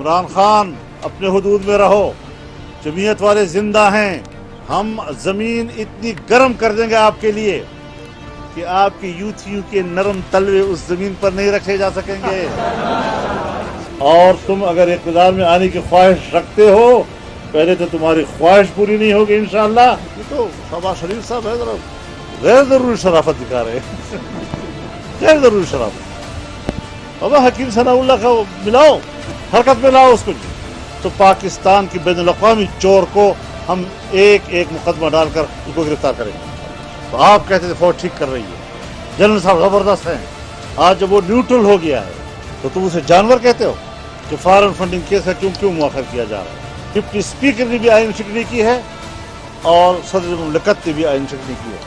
इमरान खान अपने हुदूद में रहो, जमीयत वाले जिंदा हैं। हम जमीन इतनी गर्म कर देंगे आपके लिए कि आपके यूथियों के नरम तलवे उस जमीन पर नहीं रखे जा सकेंगे। और तुम अगर इक़्तिदार में आने की ख्वाहिश रखते हो, पहले तो तुम्हारी ख्वाहिश पूरी नहीं होगी इंशाअल्लाह। ये तो शहबाज शरीफ साहब है, जरा गैर जरूरी शराफत दिखा रहे हैं। गैर जरूरी शराफत। अब हकीम सनाउल्लाह का मिलाओ, हरकत में लाओ उसको। तो पाकिस्तान की बैनुल-अक़वामी चोर को हम एक एक मुकदमा डालकर उसको गिरफ्तार करेंगे। तो आप कहते थे फौज ठीक कर रही है, जनरल साहब जबरदस्त हैं। आज जब वो न्यूट्रल हो गया है तो तुम उसे जानवर कहते हो कि फॉरेन फंडिंग केस का क्यों मुआखर किया जा रहा है। डिप्टी स्पीकर ने भी आइन शिकनी की है और सदर मुमलिकत ने भी आइन शिकनी की है।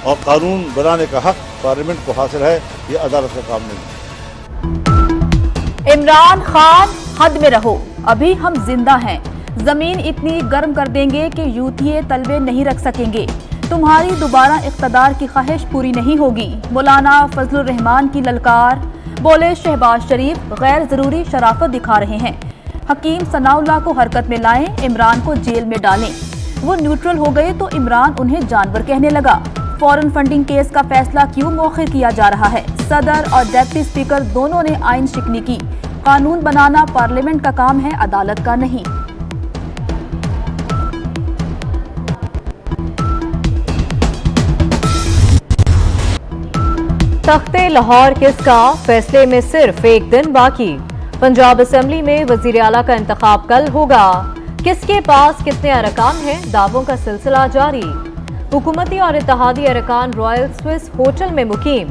और कानून बनाने का हक पार्लियामेंट को हासिल है, ये अदालत का काम नहीं। इमरान खान, हद में रहो, अभी हम जिंदा हैं। जमीन इतनी गर्म कर देंगे कि यूथिये तलवे नहीं रख सकेंगे। तुम्हारी दोबारा इख्तदार की ख्वाहिश पूरी नहीं होगी। मौलाना फजलुर रहमान की ललकार। बोले शहबाज शरीफ गैर जरूरी शराफत दिखा रहे हैं। हकीम सनाउल्लाह को हरकत में लाएं, इमरान को जेल में डालें। वो न्यूट्रल हो गए तो इमरान उन्हें जानवर कहने लगा। फॉरेन फंडिंग केस का फैसला क्यों मौखिर किया जा रहा है? सदर और डिप्टी स्पीकर दोनों ने आइन शिकनी की। कानून बनाना पार्लियामेंट का काम है, अदालत का नहीं। तख्ते लाहौर किसका, फैसले में सिर्फ एक दिन बाकी। पंजाब असेंबली में वजीर आला का इंतखाब कल होगा। किसके पास कितने अरकान हैं, दावों का सिलसिला जारी। हुकूमती और इत्तेहादी अरकान रॉयल स्विस होटल में मुकीम।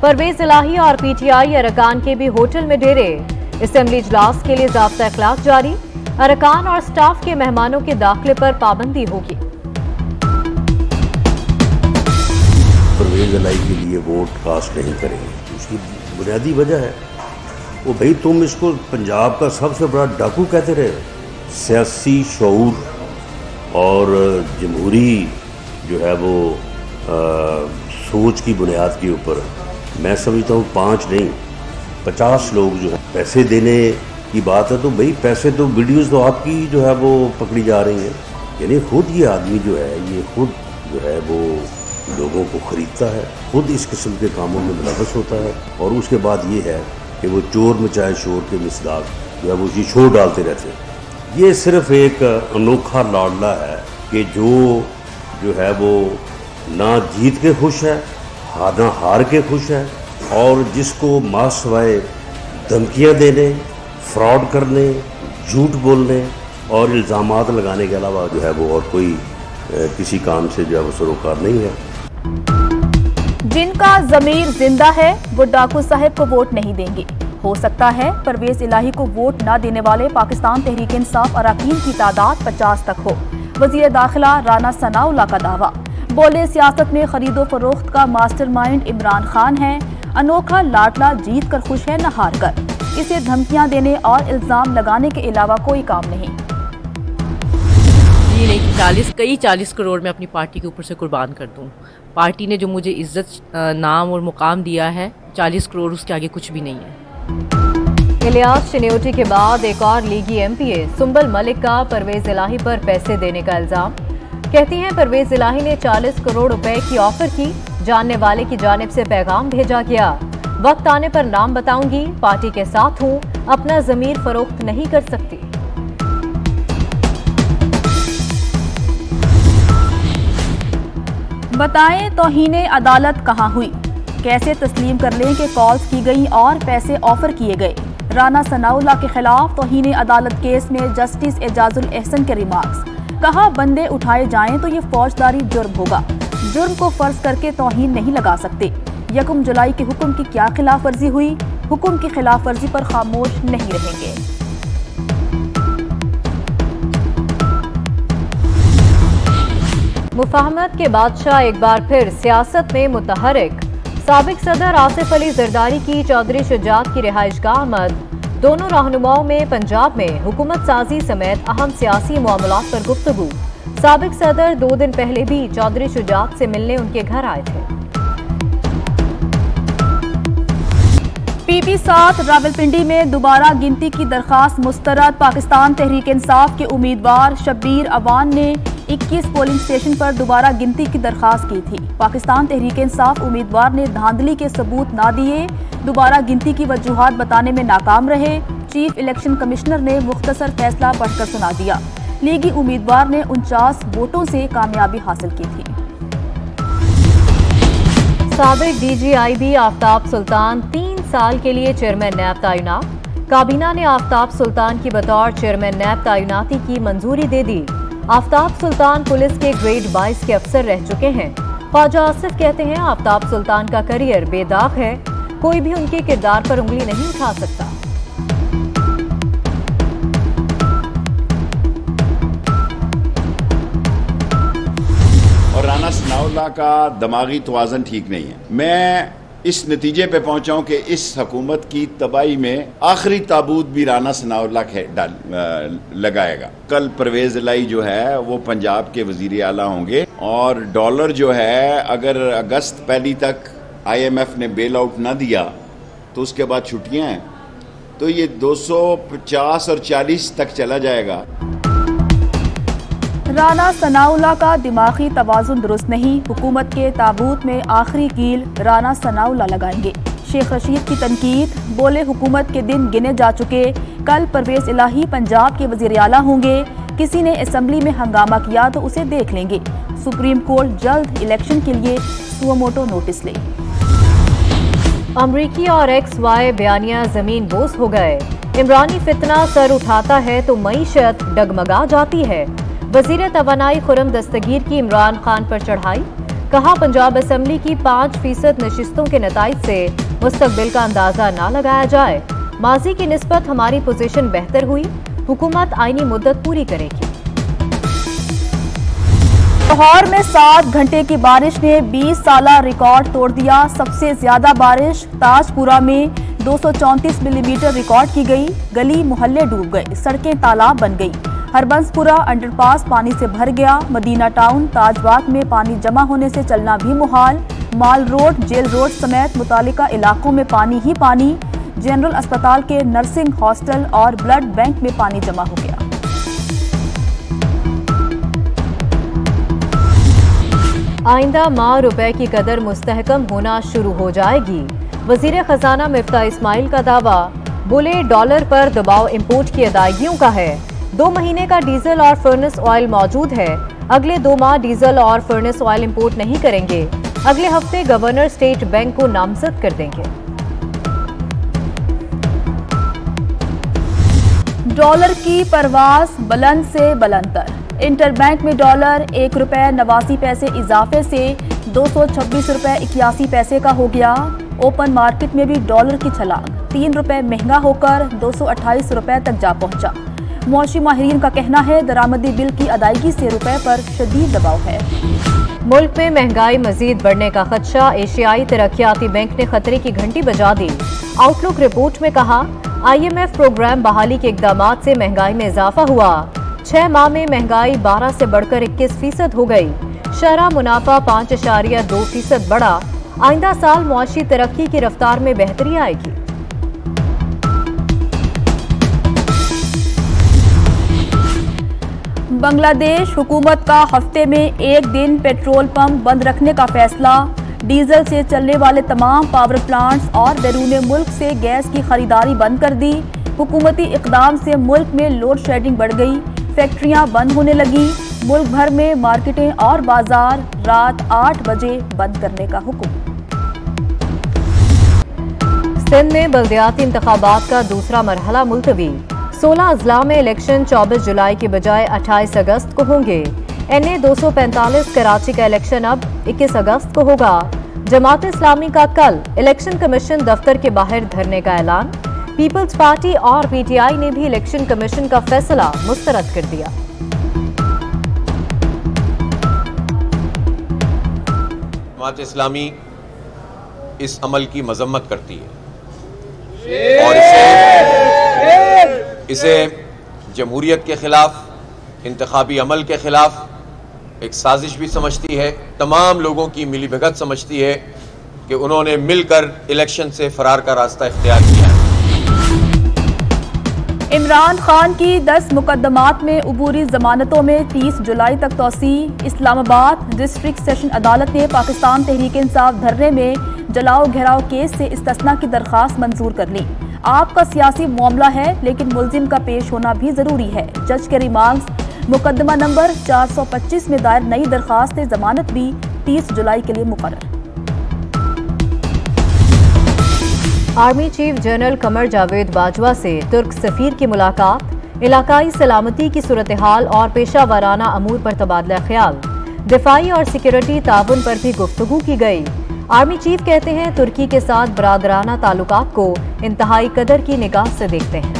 परवेज इलाही और PTI अरकान के भी होटल में डेरे। असेंबली इजलास के लिए ज़ाब्ता इखलाक जारी। अरकान और स्टाफ के मेहमानों के दाखिले पर पाबंदी होगी। परवेज इलाही के लिए वोट कास्ट नहीं करेंगे, उसकी बुनियादी वजह है वो भाई तुम इसको पंजाब का सबसे बड़ा डाकू कहते रहे। सियासी शऊर और जमहूरी जो है वो सोच की बुनियाद के ऊपर मैं समझता हूँ 5 नहीं 50 लोग जो है पैसे देने की बात है। तो भाई पैसे तो वीडियोस तो आपकी जो है वो पकड़ी जा रही हैं। यानी खुद ये आदमी जो है ये खुद जो है वो लोगों को खरीदता है, खुद इस किस्म के कामों में मुलव्वस होता है। और उसके बाद ये है कि वो चोर मचाए शोर के मिसदाक जो है वो ये शोर डालते रहते हैं। ये सिर्फ एक अनोखा लाडला है कि जो है वो ना जीत के खुश है, ना हार के खुश है, और जिसको मासवाए धमकियां देने, फ्रॉड करने, झूठ बोलने और इल्ज़ामात लगाने के अलावा जो है वो और कोई किसी काम से जो है वो सरोकार नहीं है। जिनका ज़मीर जिंदा है वो डाकू साहब को वोट नहीं देंगे। हो सकता है परवेज इलाही को वोट न देने वाले पाकिस्तान तहरीक इंसाफ अरकान की तादाद 50 तक हो। वज़ीर दाखिला राना सनाउल्लाह का दावा। बोले सियासत में खरीदो फरोख्त का मास्टरमाइंड इमरान खान है। अनोखा लाडला जीत कर खुश है न हार कर। इसे धमकियां देने और इल्जाम लगाने के अलावा कोई काम नहीं। ये नहीं कि 40 करोड़ में अपनी पार्टी के ऊपर से कुर्बान कर दूं। पार्टी ने जो मुझे इज्जत, नाम और मुकाम दिया है, 40 करोड़ उसके आगे कुछ भी नहीं है। इलियास चिन्योटी के बाद एक और लीगी MPA सुंबल मलिक का परवेज इलाही पर पैसे देने का इल्जाम। कहती हैं परवेज इलाही ने 40 करोड़ रुपए की ऑफर की। जानने वाले की जानिब से पैगाम भेजा गया, वक्त आने पर नाम बताऊंगी, पार्टी के साथ हूं, अपना जमीर फरोख्त नहीं कर सकती। बताएं तौहीने अदालत कहां हुई, कैसे तस्लीम कर लें कि कॉल्स की गई और पैसे ऑफर किए गए। राना सनाउल्लाह के खिलाफ तौहीने अदालत केस में जस्टिस एजाजुल एहसन के रिमार्क्स। कहा बंदे उठाए जाएं तो ये फौजदारी जुर्म होगा। जुर्म को फर्ज करके तौहीन नहीं लगा सकते। 1 जुलाई के हुक्म की क्या खिलाफ वर्जी हुई, हुक्म की खिलाफ वर्जी पर खामोश नहीं रहेंगे। मुफाहमत के बादशाह एक बार फिर सियासत में मुतहरिक। साबिक सदर आसिफ अली जरदारी की चौधरी शुजात की रिहाइशगाह आमद। दोनों रहनुमाओं में पंजाब में हुकूमत साजी समेत अहम सियासी मामलात पर गुफ्तगू। साबिक सदर 2 दिन पहले भी चौधरी शुजात से मिलने उनके घर आए थे। पीपी 7 रावलपिंडी में दोबारा गिनती की दरखास्त मुस्तरद। पाकिस्तान तहरीक इंसाफ के उम्मीदवार शब्बीर अवान ने 21 पोलिंग स्टेशन पर दोबारा गिनती की दरखास्त की थी। पाकिस्तान तहरीक इंसाफ उम्मीदवार ने धांधली के सबूत ना दिए, दोबारा गिनती की वजूहात बताने में नाकाम रहे। चीफ इलेक्शन कमिश्नर ने मुख्तसर फैसला पढ़कर सुना दिया। लीगी उम्मीदवार ने 49 वोटों से कामयाबी हासिल की थी। साबिक DGIB आफ्ताब सुल्तान 3 साल के लिए चेयरमैन नैब तैनात। काबीना ने आफ्ताब सुल्तान की बतौर चेयरमैन नैब तैनाती की मंजूरी दे दी। आफ्ताब सुल्तान पुलिस के ग्रेड 22 के अफसर रह चुके हैं। ख्वाजा आसिफ कहते हैं आफ्ताब सुल्तान का करियर बेदाग है, कोई भी उनके किरदार पर उंगली नहीं उठा सकता। और राना सनाउल्लाह का दिमागी तवाज़न ठीक नहीं है। मैं इस नतीजे पे पहुंचा हूं कि इस हुकूमत की तबाही में आखिरी ताबूत भी राना सनाउल्लाह लगाएगा। कल परवेज इलाही जो है वो पंजाब के वजीर आला होंगे और डॉलर जो है अगर अगस्त पहली तक IMF ने बेल आउट ना दिया तो उसके बाद छुट्टियां हैं, तो ये 250 और 40 तक चला जाएगा। राना सनाउल्लाह का दिमागी तवाज़ुन दुरुस्त नहीं, हुकूमत के ताबूत में आखिरी कील राना सनाउल्लाह लगाएंगे। शेख रशीद की तनकीद, बोले हुकूमत के दिन गिने जा चुके, कल परवेज इलाही पंजाब के वज़ीर आला होंगे, किसी ने असम्बली में हंगामा किया तो उसे देख लेंगे। सुप्रीम कोर्ट जल्द इलेक्शन के लिए सुओ मोटो नोटिस ले। अमरीकी और XY बयानिया जमीन बोस हो गए। इमरानी फितना सर उठाता है तो मईशत डगमगा जाती है। वजीर तवानाई खुरम दस्तगीर की इमरान खान पर चढ़ाई, कहा पंजाब असम्बली की 5% नशिस्तों के नताइज से मुस्तकबिल का अंदाजा ना लगाया जाए। माजी की निस्बत हमारी पोजीशन बेहतर हुई, हुकूमत आईनी मुद्दत पूरी करेगी। लाहौर में 7 घंटे की बारिश ने 20 साला रिकॉर्ड तोड़ दिया। सबसे ज्यादा बारिश ताजपुरा में 234 मिलीमीटर रिकॉर्ड की गई। गली मोहल्ले डूब गए, सड़कें तालाब बन गई। हरबंसपुरा अंडरपास पानी से भर गया। मदीना टाउन ताजबाग में पानी जमा होने से चलना भी मुहाल। माल रोड, जेल रोड समेत मुतालिका इलाकों में पानी ही पानी। जनरल अस्पताल के नर्सिंग हॉस्टल और ब्लड बैंक में पानी जमा हो गया। आइंदा माह रुपए की कदर मुस्तहकम होना शुरू हो जाएगी। वजीर खजाना मिफ्ता इस्माइल का दावा, बोले डॉलर पर दबाव इंपोर्ट की अदायगियों का है। 2 महीने का डीजल और फर्नेस ऑयल मौजूद है। अगले 2 माह डीजल और फर्नेस ऑयल इंपोर्ट नहीं करेंगे। अगले हफ्ते गवर्नर स्टेट बैंक को नामजद कर देंगे। डॉलर की परवाज बुलंद से बुलंदतर। इंटरबैंक में डॉलर ₹1.89 इजाफे से 226 रुपए 81 पैसे का हो गया। ओपन मार्केट में भी डॉलर की छलांग, ₹3 महंगा होकर 228 रुपए तक जा पहुंचा। मौशी माहिरीन का कहना है दरामदी बिल की अदायगी से रुपए पर शदीद दबाव है। मुल्क में महंगाई मजीद बढ़ने का खदशा, एशियाई तरक्याती बैंक ने खतरे की घंटी बजा दी। आउटलुक रिपोर्ट में कहा IMF प्रोग्राम बहाली के इकदामात से महंगाई में इजाफा हुआ। 6 माह में महंगाई 12 से बढ़कर 21% हो गई। शरह मुनाफा 5.2% बढ़ा। आइंदा साल मुआशी तरक्की की रफ्तार में बेहतरी आएगी। बांग्लादेश हुकूमत का हफ्ते में 1 दिन पेट्रोल पंप बंद रखने का फैसला। डीजल से चलने वाले तमाम पावर प्लांट्स और बैरून मुल्क से गैस की खरीदारी बंद कर दी। हुकूमती इकदाम से मुल्क में लोड शेडिंग बढ़ गई, फैक्ट्रियां बंद होने लगी। मुल्क भर में मार्केटें और बाजार रात 8 बजे बंद करने का हुक्म। सिंध में बल्दियाती इंतखाबात का दूसरा मरहला मुलतवी। 16 अजला में इलेक्शन 24 जुलाई के बजाय 28 अगस्त को होंगे। NA 245 कराची का इलेक्शन अब 21 अगस्त को होगा। जमात इस्लामी का कल इलेक्शन कमीशन दफ्तर के बाहर धरने का ऐलान। पीपल्स पार्टी और PTI ने भी इलेक्शन कमीशन का फैसला मुस्तरद कर दिया। जमात इस्लामी इस अमल की मजम्मत करती है और इसे जमहूरियत के खिलाफ, इंतखाबी अमल के खिलाफ एक साजिश भी समझती है। तमाम लोगों की मिलीभगत समझती है कि उन्होंने मिलकर इलेक्शन से फरार का रास्ता इख्तियार किया है। इमरान खान की 10 मुकदमात में उबूरी जमानतों में 30 जुलाई तक तोसी। इस्लामाबाद डिस्ट्रिक्ट सेशन अदालत ने पाकिस्तान तहरीक इंसाफ धरने में जलाओ घेराव केस से इस्तिस्ना की दरख्वास्त मंजूर कर ली। आपका सियासी मामला है लेकिन मुलजिम का पेश होना भी जरूरी है। जज के रिमांड्स मुकदमा नंबर 425 में दायर नई दरख्वास्त जमानत भी 30 जुलाई के लिए मुकर्रर। Army chief general Qamar Javed Bajwa से तुर्क सफीर की मुलाकात। इलाकाई सलामती की सूरत हाल और पेशा वाराना अमूर पर तबादला ख्याल। दिफाई और सिक्योरिटी ताउन पर भी गुफ्तगू की गई। आर्मी चीफ कहते हैं तुर्की के साथ बरादराना ताल्लुकात को इंतहाई कदर की निगाह से देखते हैं।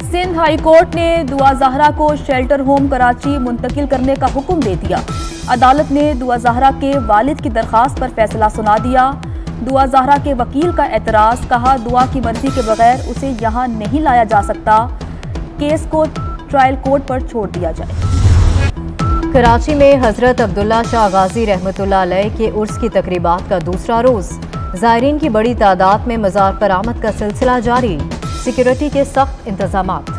सिंध हाई कोर्ट ने दुआ ज़हरा को शेल्टर होम कराची मुंतकिल करने का हुक्म दे दिया। अदालत ने दुआ ज़हरा के वालिद की दरखास्त पर फैसला सुना दिया। दुआ ज़हरा के वकील का एतराज़, कहा दुआ की मर्जी के बगैर उसे यहाँ नहीं लाया जा सकता, केस को ट्रायल कोर्ट पर छोड़ दिया जाए। कराची में हजरत अब्दुल्ला शाह गाजी रहमतुल्लाह अलैह के उर्स की तकरीबात का दूसरा रोज। ज़ायरीन की बड़ी तादाद में मज़ार पर आमद का सिलसिला जारी। सिक्योरिटी के सख्त इंतजामात।